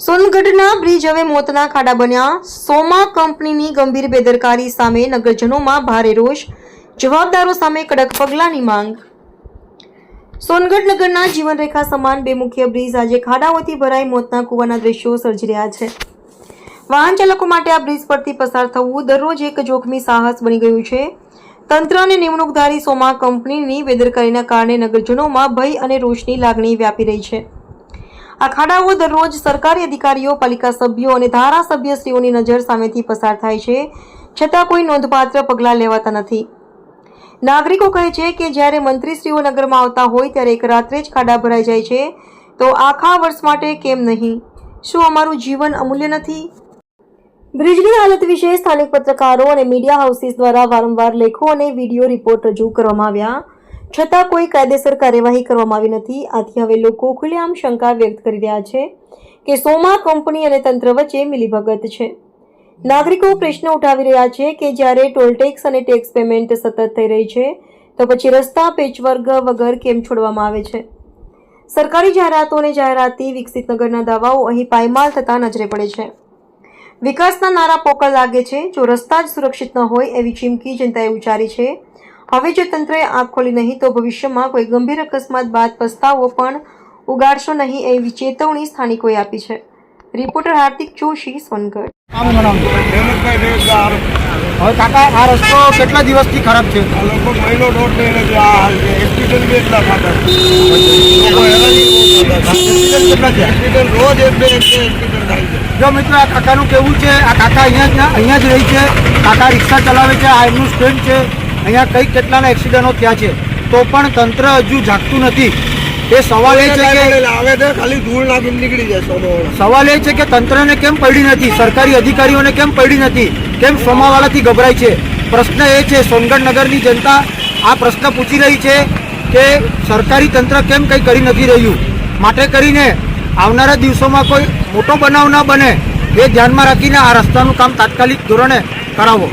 સોનગઢના bridge હવે મોતના ખાડા બન્યા। સોમા કંપનીની ગંભીર બેદરકારી સામે નગરજનોમાં ભારે રોષ। જવાબદારો સામે કડક પગલાંની માંગ। સોનગઢ નગરના જીવનરેખા સમાન બે મુખ્ય બ્રિજ આજે ખાડાઓથી ભરાઈ મોતના કૂવાના દ્રશ્યો સર્જી રહ્યા છે। વાહન ચાલકો માટે આ બ્રિજ પરથી પસાર થવું દરરોજ એક જોખમી સાહસ બની ગયું છે। તંત્ર અને નિમણૂકધારી સોમા કંપનીની બેદરકારીના કારણે નગરજનોમાં ભય અને રોષની લાગણી વ્યાપી રહી છે। આ ખાડાઓ દરરોજ સરકારી અધિકારીઓ, પાલિકા સભ્યો અને ધારાસભ્યશ્રીઓની નજર સામેથી પસાર થાય છે, છતાં કોઈ નોંધપાત્ર પગલાં લેવાતા નથી। નાગરિકો કહે છે કે જ્યારે મંત્રીશ્રીઓ નગરમાં આવતા હોય ત્યારે એક રાત્રે જ ખાડા ભરાઈ જાય છે, તો આખા વર્ષ માટે કેમ નહીં? શું અમારું જીવન અમૂલ્ય નથી? બ્રિજની હાલત વિશે સ્થાનિક પત્રકારો અને મીડિયા હાઉસીસ દ્વારા વારંવાર લેખો અને વિડીયો રિપોર્ટ રજૂ કરવામાં આવ્યા, છતાં કોઈ કાયદેસર કાર્યવાહી કરવામાં આવી નથી। આથી હવે લોકો ખુલ્લેઆમ શંકા વ્યક્ત કરી રહ્યા છે કે સોમા કંપની અને તંત્ર વચ્ચે મિલીભગત છે। નાગરિકો પ્રશ્ન ઉઠાવી રહ્યા છે કે જ્યારે ટોલ ટેક્સ અને ટેક્સ પેમેન્ટ સતત થઈ રહી છે, તો પછી રસ્તા પેચવર્ક વગર કેમ છોડવામાં આવે છે? સરકારી જાહેરાતો અને જાહેરાતી વિકસિત નગરના દાવાઓ અહીં પાયમાલ થતા નજરે પડે છે। વિકાસના નારા પોકળ લાગે છે। જો રસ્તા જ સુરક્ષિત ન હોય એવી ચીમકી જનતાએ ઉચ્ચારી છે। હવે જો તંત્રએ આંખ ખોલી નહીં તો ભવિષ્યમાં કોઈ ગંભીર અકસ્માત બાદ પસ્તાવો પણ ઉગાડશો નહીં એવી ચેતવણી સ્થાનિકોએ આપી છે। રિપોર્ટર હાર્દિક જોશી, સોનગઢ। હવે કાકા, આ રસ્તો કેટલા દિવસથી ખરાબ છે? લગભગ મહિનો દોઢ મહિનો જે આ હાલ છે। એક્સિડન્ટ બી એટલા થતા એક્સિડન્ટ રોજ એક બે એક્સિડન્ટ થાય છે। જો મિત્રો, આ કાકાનું કેવું છે, આ કાકા અહીંયા જ રહી છે, કાકા રિક્ષા ચલાવે છે, આ એમનું સ્ટેન્ડ છે, અહીંયા કઈ કેટલાના એક્સિડન્ટો થયા છે, તો પણ તંત્ર હજુ જાગતું નથી। એ સવાલ એ છે કે આવે છે ખાલી ધૂળ નાખીને નીકળી જાય। સવાલ એ છે કે તંત્રને કેમ પડી નથી, સરકારી અધિકારીઓને કેમ પડી નથી, કેમ સોમાવાલાથી ગભરાય છે? પ્રશ્ન એ છે, સોનગઢ નગરની જનતા આ પ્રશ્ન પૂછી રહી છે કે સરકારી તંત્ર કેમ કંઈ કરી નથી રહ્યું। માટે કરીને આવનારા દિવસોમાં કોઈ મોટો બનાવ ન બને એ ધ્યાનમાં રાખીને આ રસ્તાનું કામ તાત્કાલિક ધોરણે કરાવો।